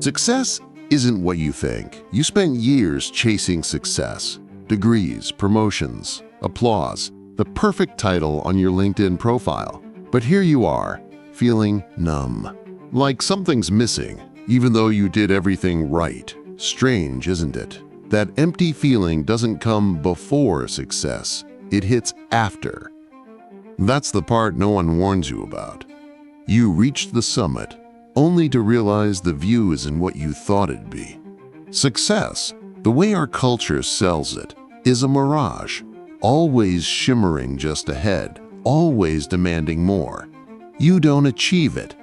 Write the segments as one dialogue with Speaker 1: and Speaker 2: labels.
Speaker 1: Success isn't what you think. You spent years chasing success, degrees, promotions, applause, the perfect title on your LinkedIn profile. But here you are, feeling numb, like something's missing, even though you did everything right. Strange, isn't it? That empty feeling doesn't come before success, it hits after. That's the part no one warns you about. You reach the summit, only to realize the view isn't what you thought it'd be. Success, the way our culture sells it, is a mirage, always shimmering just ahead, always demanding more. You don't achieve it,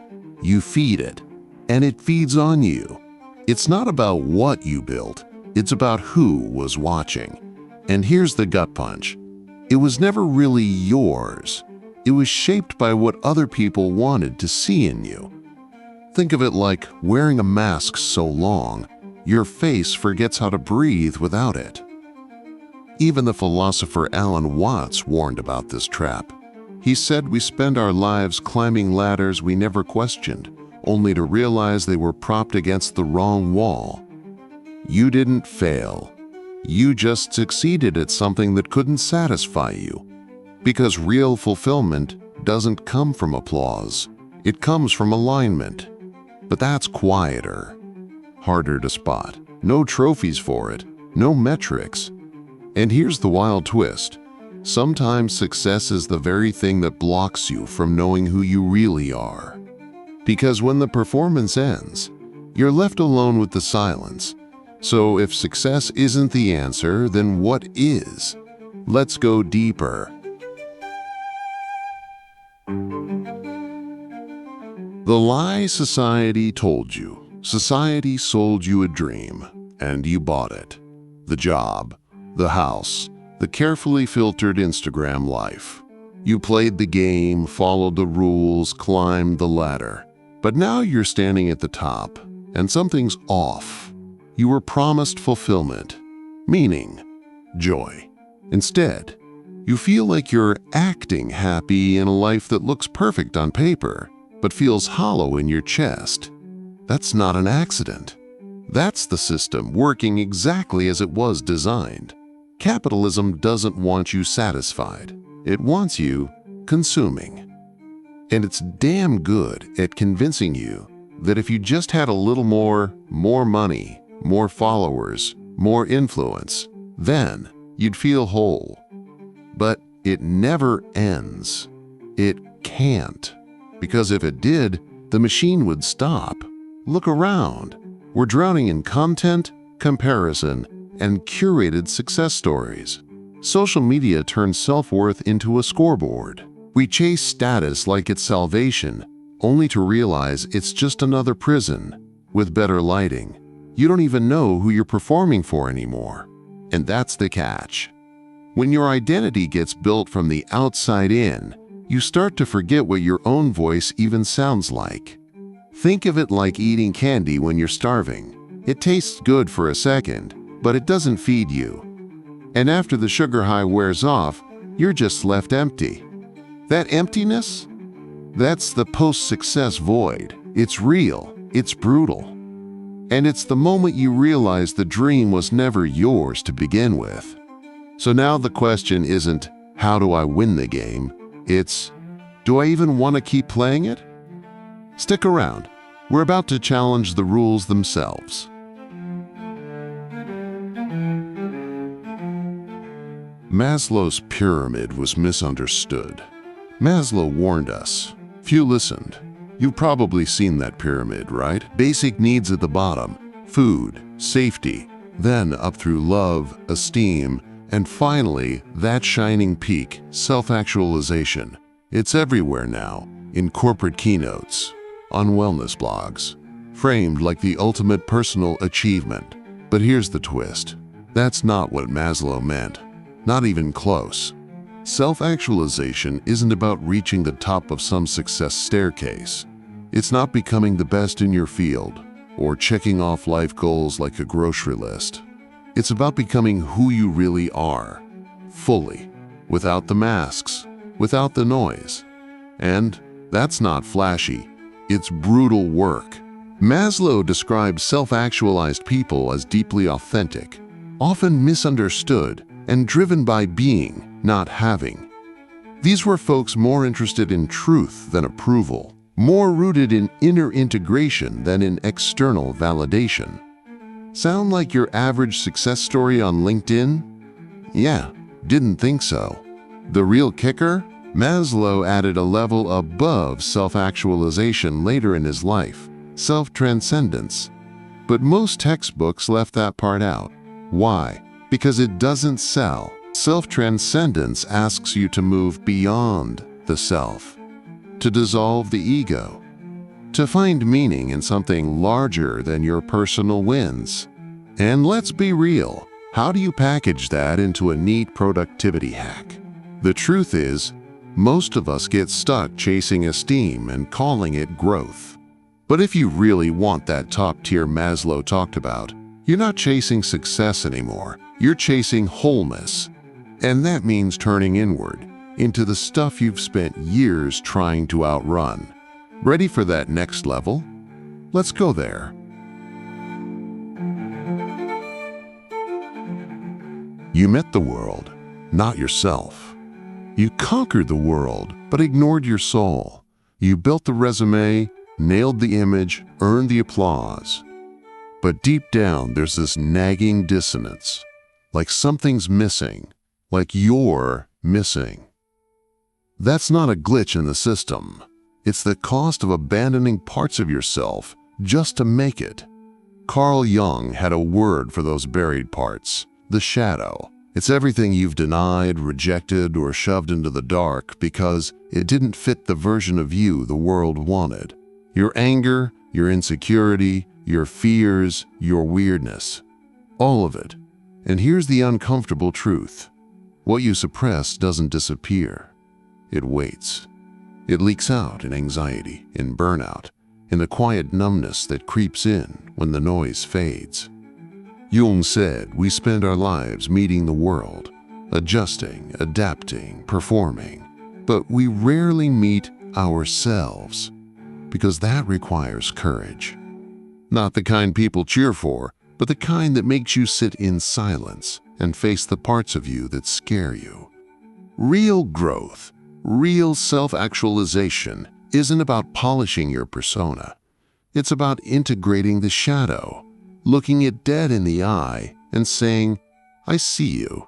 Speaker 1: you feed it, and it feeds on you. It's not about what you built, it's about who was watching. And here's the gut punch. It was never really yours. It was shaped by what other people wanted to see in you. Think of it like wearing a mask so long, your face forgets how to breathe without it. Even the philosopher Alan Watts warned about this trap. He said we spend our lives climbing ladders we never questioned, only to realize they were propped against the wrong wall. You didn't fail. You just succeeded at something that couldn't satisfy you. Because real fulfillment doesn't come from applause. It comes from alignment. But that's quieter, harder to spot. No trophies for it, no metrics. And here's the wild twist. Sometimes success is the very thing that blocks you from knowing who you really are. Because when the performance ends, you're left alone with the silence. So if success isn't the answer, then what is? Let's go deeper. The lie society told you. Society sold you a dream, and you bought it. The job, the house, the carefully filtered Instagram life. You played the game, followed the rules, climbed the ladder. But now you're standing at the top, and something's off. You were promised fulfillment, meaning, joy. Instead, you feel like you're acting happy in a life that looks perfect on paper, but feels hollow in your chest. That's not an accident. That's the system working exactly as it was designed. Capitalism doesn't want you satisfied. It wants you consuming. And it's damn good at convincing you that if you just had a little more money, more followers, more influence, then you'd feel whole. But it never ends. It can't. Because if it did, the machine would stop. Look around. We're drowning in content, comparison, and curated success stories. Social media turns self-worth into a scoreboard. We chase status like it's salvation, only to realize it's just another prison. With better lighting, you don't even know who you're performing for anymore. And that's the catch. When your identity gets built from the outside in, you start to forget what your own voice even sounds like. Think of it like eating candy when you're starving. It tastes good for a second, but it doesn't feed you. And after the sugar high wears off, you're just left empty. That emptiness? That's the post-success void. It's real, it's brutal. And it's the moment you realize the dream was never yours to begin with. So now the question isn't, how do I win the game? It's, do I even want to keep playing it? Stick around. We're about to challenge the rules themselves. Maslow's pyramid was misunderstood. Maslow warned us. Few listened. You've probably seen that pyramid, right? Basic needs at the bottom, food, safety, then up through love, esteem, and finally, that shining peak, self-actualization. It's everywhere now, in corporate keynotes, on wellness blogs, framed like the ultimate personal achievement. But here's the twist. That's not what Maslow meant. Not even close. Self-actualization isn't about reaching the top of some success staircase. It's not becoming the best in your field or checking off life goals like a grocery list. It's about becoming who you really are, fully, without the masks, without the noise. And that's not flashy, it's brutal work. Maslow described self-actualized people as deeply authentic, often misunderstood, and driven by being, not having. These were folks more interested in truth than approval, more rooted in inner integration than in external validation. Sound like your average success story on LinkedIn? Yeah, didn't think so. The real kicker? Maslow added a level above self-actualization later in his life, self-transcendence. But most textbooks left that part out. Why? Because it doesn't sell. Self-transcendence asks you to move beyond the self, to dissolve the ego, to find meaning in something larger than your personal wins. And let's be real, how do you package that into a neat productivity hack? The truth is, most of us get stuck chasing esteem and calling it growth. But if you really want that top-tier Maslow talked about, you're not chasing success anymore. You're chasing wholeness. And that means turning inward, into the stuff you've spent years trying to outrun. Ready for that next level? Let's go there. You met the world, not yourself. You conquered the world, but ignored your soul. You built the resume, nailed the image, earned the applause. But deep down, there's this nagging dissonance, like something's missing, like you're missing. That's not a glitch in the system. It's the cost of abandoning parts of yourself just to make it. Carl Jung had a word for those buried parts, the shadow. It's everything you've denied, rejected, or shoved into the dark because it didn't fit the version of you the world wanted. Your anger, your insecurity, your fears, your weirdness. All of it. And here's the uncomfortable truth. What you suppress doesn't disappear. It waits. It leaks out in anxiety, in burnout, in the quiet numbness that creeps in when the noise fades. Jung said we spend our lives meeting the world, adjusting, adapting, performing, but we rarely meet ourselves, because that requires courage. Not the kind people cheer for, but the kind that makes you sit in silence and face the parts of you that scare you. Real growth, real self-actualization isn't about polishing your persona. It's about integrating the shadow, looking it dead in the eye and saying, I see you.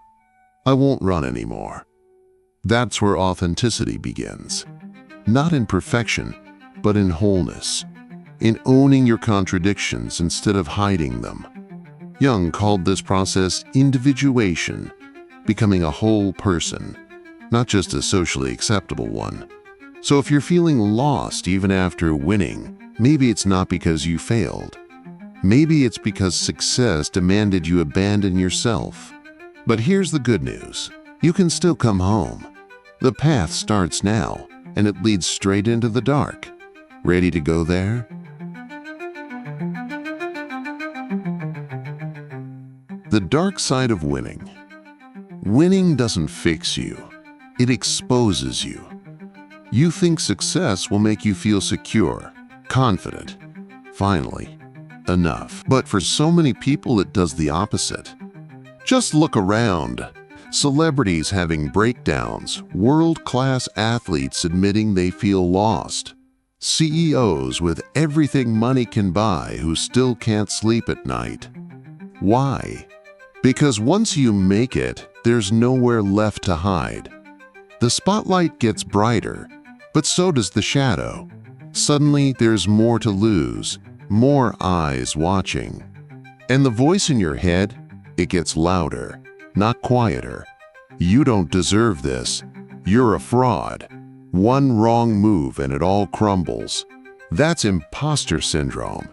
Speaker 1: I won't run anymore. That's where authenticity begins. Not in perfection, but in wholeness, in owning your contradictions instead of hiding them. Jung called this process individuation, becoming a whole person, not just a socially acceptable one. So if you're feeling lost even after winning, maybe it's not because you failed. Maybe it's because success demanded you abandon yourself. But here's the good news. You can still come home. The path starts now, and it leads straight into the dark. Ready to go there? The dark side of winning. Winning doesn't fix you. It exposes you. You think success will make you feel secure, confident, finally, enough. But for so many people, it does the opposite. Just look around. Celebrities having breakdowns, world-class athletes admitting they feel lost, CEOs with everything money can buy who still can't sleep at night. Why? Because once you make it, there's nowhere left to hide. The spotlight gets brighter, but so does the shadow. Suddenly, there's more to lose, more eyes watching. And the voice in your head, it gets louder, not quieter. You don't deserve this. You're a fraud. One wrong move and it all crumbles. That's imposter syndrome.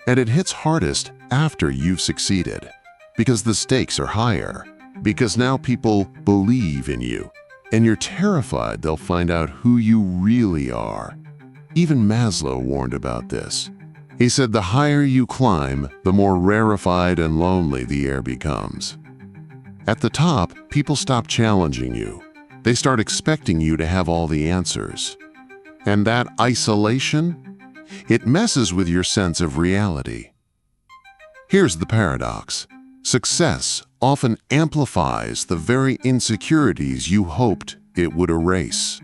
Speaker 1: And it hits hardest after you've succeeded. Because the stakes are higher. Because now people believe in you. And you're terrified they'll find out who you really are. Even Maslow warned about this. He said the higher you climb, the more rarefied and lonely the air becomes. At the top, people stop challenging you. They start expecting you to have all the answers. And that isolation? It messes with your sense of reality. Here's the paradox. Success often amplifies the very insecurities you hoped it would erase.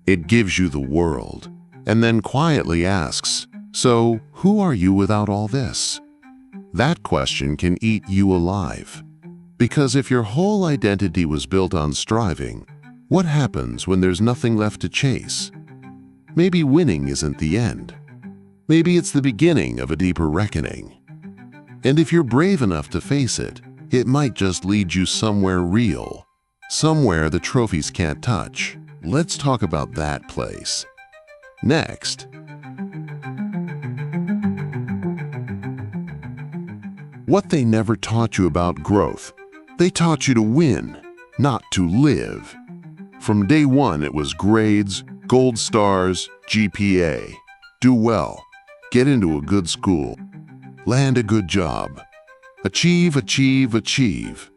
Speaker 1: It gives you the world, and then quietly asks, "So, who are you without all this?" That question can eat you alive. Because if your whole identity was built on striving, what happens when there's nothing left to chase? Maybe winning isn't the end. Maybe it's the beginning of a deeper reckoning. And if you're brave enough to face it, it might just lead you somewhere real, somewhere the trophies can't touch. Let's talk about that place next. What they never taught you about growth. They taught you to win, not to live. From day one, it was grades, gold stars, GPA. Do well, get into a good school, land a good job. Achieve, achieve, achieve.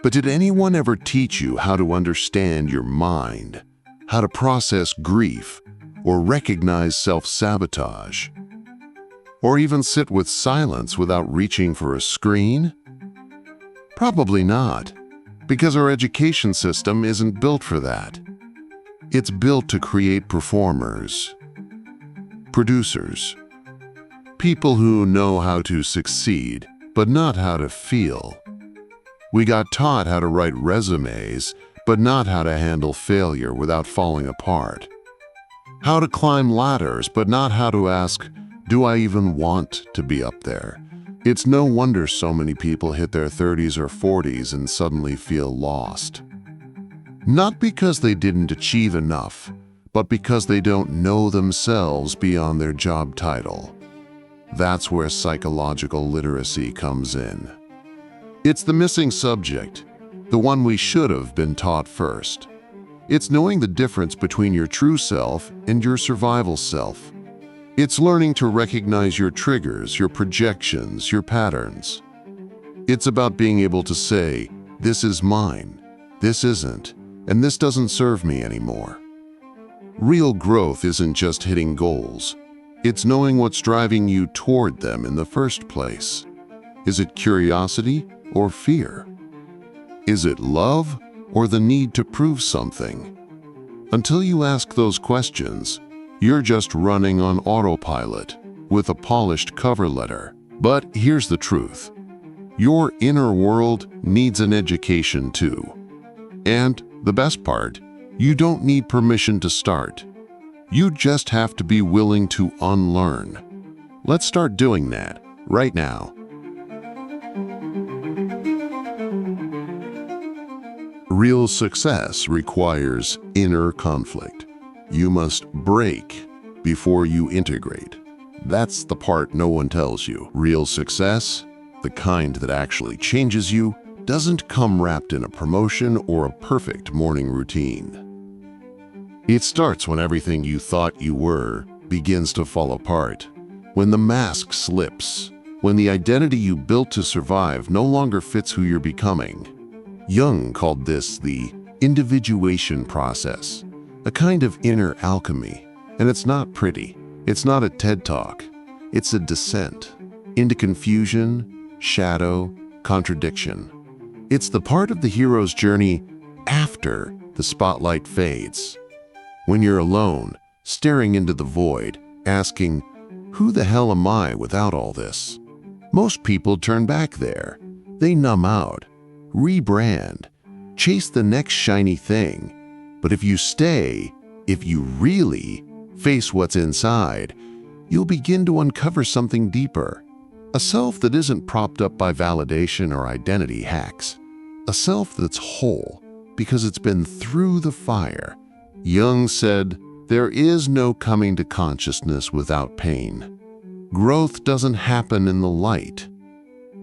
Speaker 1: But did anyone ever teach you how to understand your mind, how to process grief, or recognize self-sabotage? Or even sit with silence without reaching for a screen? Probably not, because our education system isn't built for that. It's built to create performers, producers, people who know how to succeed, but not how to feel. We got taught how to write resumes, but not how to handle failure without falling apart. How to climb ladders, but not how to ask, do I even want to be up there? It's no wonder so many people hit their 30s or 40s and suddenly feel lost. Not because they didn't achieve enough, but because they don't know themselves beyond their job title. That's where psychological literacy comes in. It's the missing subject, the one we should have been taught first. It's knowing the difference between your true self and your survival self. It's learning to recognize your triggers, your projections, your patterns. It's about being able to say, this is mine, this isn't, and this doesn't serve me anymore. Real growth isn't just hitting goals. It's knowing what's driving you toward them in the first place. Is it curiosity or fear? Is it love or the need to prove something? Until you ask those questions, you're just running on autopilot with a polished cover letter. But here's the truth. Your inner world needs an education too. And the best part, you don't need permission to start. You just have to be willing to unlearn. Let's start doing that right now. Real success requires inner conflict. You must break before you integrate. That's the part no one tells you. Real success, the kind that actually changes you, doesn't come wrapped in a promotion or a perfect morning routine. It starts when everything you thought you were begins to fall apart, when the mask slips, when the identity you built to survive no longer fits who you're becoming. Jung called this the individuation process, a kind of inner alchemy. And it's not pretty. It's not a TED Talk. It's a descent into confusion, shadow, contradiction. It's the part of the hero's journey after the spotlight fades. When you're alone, staring into the void, asking, who the hell am I without all this? Most people turn back there. They numb out, rebrand, chase the next shiny thing. But if you stay, if you really face what's inside, you'll begin to uncover something deeper. A self that isn't propped up by validation or identity hacks. A self that's whole because it's been through the fire. Jung said, there is no coming to consciousness without pain. Growth doesn't happen in the light.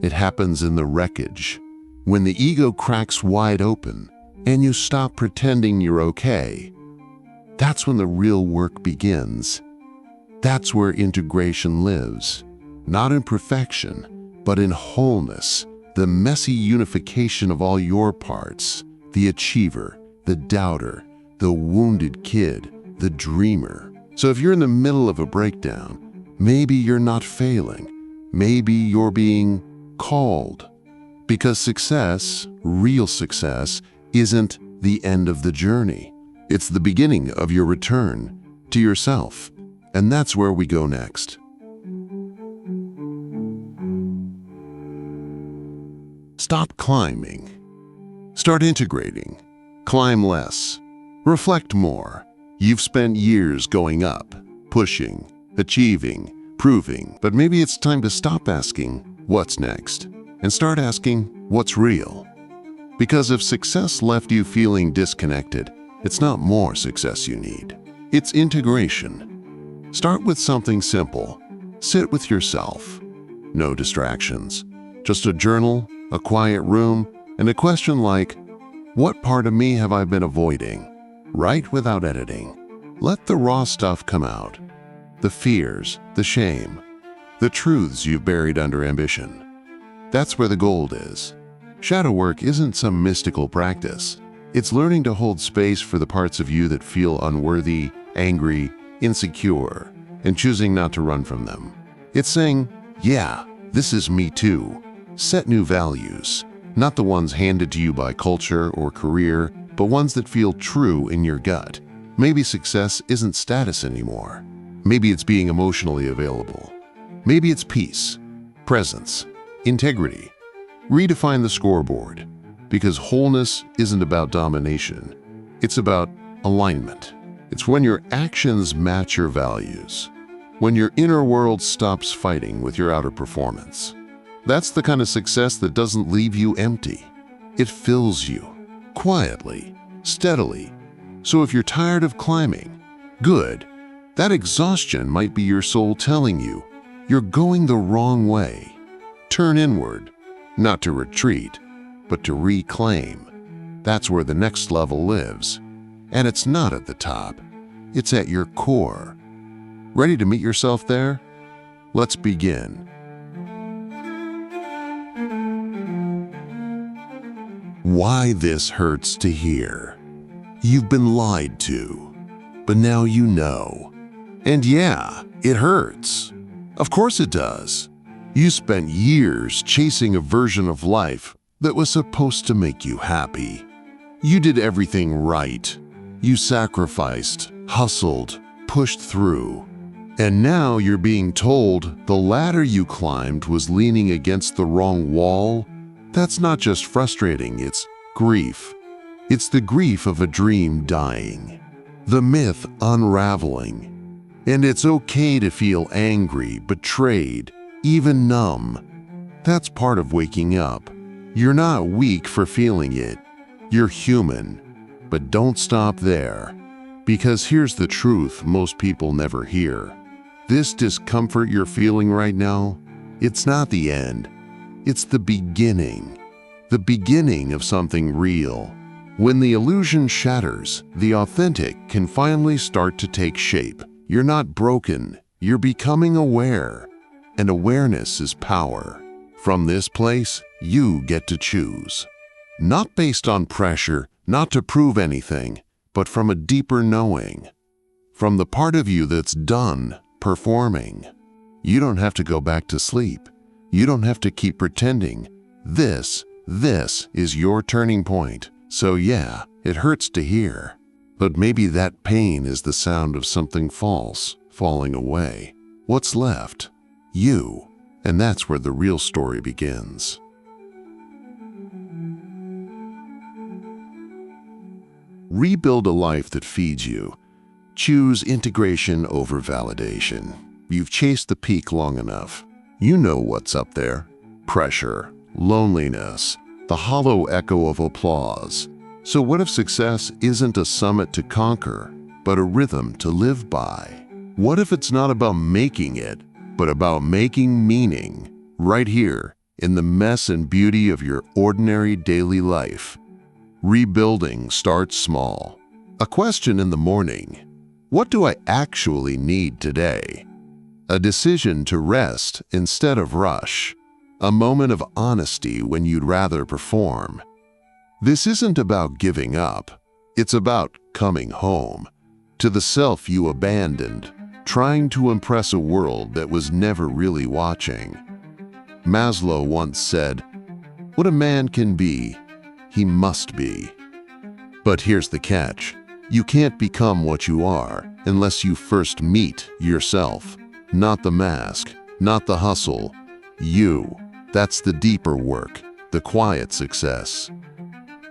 Speaker 1: It happens in the wreckage. When the ego cracks wide open and you stop pretending you're okay, that's when the real work begins. That's where integration lives, not in perfection, but in wholeness, the messy unification of all your parts, the achiever, the doubter, the wounded kid, the dreamer. So if you're in the middle of a breakdown, Maybe you're not failing. Maybe you're being called. Because success, real success, isn't the end of the journey. It's the beginning of your return to yourself. And that's where we go next. Stop climbing. Start integrating. Climb less. Reflect more. You've spent years going up, pushing, achieving, proving, but maybe it's time to stop asking, what's next? And start asking, what's real? Because if success left you feeling disconnected, it's not more success you need. It's integration. Start with something simple. Sit with yourself. No distractions. Just a journal, a quiet room, and a question like, what part of me have I been avoiding? Write without editing. Let the raw stuff come out. The fears, the shame, the truths you've buried under ambition. That's where the gold is. Shadow work isn't some mystical practice. It's learning to hold space for the parts of you that feel unworthy, angry, insecure, and choosing not to run from them. It's saying, yeah, this is me too. Set new values, not the ones handed to you by culture or career, but ones that feel true in your gut. Maybe success isn't status anymore. Maybe it's being emotionally available. Maybe it's peace, presence, integrity. Redefine the scoreboard, because wholeness isn't about domination. It's about alignment. It's when your actions match your values, when your inner world stops fighting with your outer performance. That's the kind of success that doesn't leave you empty. It fills you, quietly, steadily. So if you're tired of climbing, good. That exhaustion might be your soul telling you, you're going the wrong way. Turn inward, not to retreat, but to reclaim. That's where the next level lives. And it's not at the top, it's at your core. Ready to meet yourself there? Let's begin. Why this hurts to hear. You've been lied to, but now you know. And yeah, it hurts. Of course it does. You spent years chasing a version of life that was supposed to make you happy. You did everything right. You sacrificed, hustled, pushed through. And now you're being told the ladder you climbed was leaning against the wrong wall. That's not just frustrating, it's grief. It's the grief of a dream dying, the myth unraveling. And it's okay to feel angry, betrayed, even numb. That's part of waking up. You're not weak for feeling it. You're human. But don't stop there. Because here's the truth most people never hear. This discomfort you're feeling right now, it's not the end. It's the beginning. The beginning of something real. When the illusion shatters, the authentic can finally start to take shape. You're not broken. You're becoming aware. And awareness is power. From this place, you get to choose. Not based on pressure, not to prove anything, but from a deeper knowing. From the part of you that's done performing. You don't have to go back to sleep. You don't have to keep pretending. This is your turning point. So yeah, it hurts to hear. But maybe that pain is the sound of something false, falling away. What's left? You. And that's where the real story begins. Rebuild a life that feeds you. Choose integration over validation. You've chased the peak long enough. You know what's up there. Pressure, loneliness, the hollow echo of applause. So what if success isn't a summit to conquer, but a rhythm to live by? What if it's not about making it, but about making meaning, right here, in the mess and beauty of your ordinary daily life? Rebuilding starts small. A question in the morning. What do I actually need today? A decision to rest instead of rush. A moment of honesty when you'd rather perform. This isn't about giving up. It's about coming home. To the self you abandoned. trying to impress a world that was never really watching. Maslow once said, "What a man can be, he must be." But here's the catch. You can't become what you are unless you first meet yourself. Not the mask, not the hustle. You. That's the deeper work, the quiet success.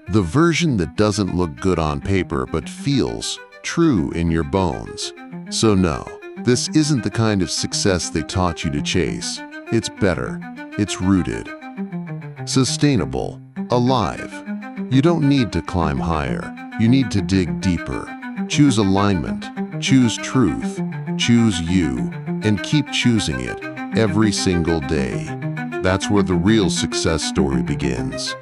Speaker 1: The version that doesn't look good on paper but feels true in your bones. So no, this isn't the kind of success they taught you to chase. It's better. It's rooted. Sustainable. Alive. You don't need to climb higher. You need to dig deeper. Choose alignment. Choose truth. Choose you. And keep choosing it every single day. That's where the real success story begins.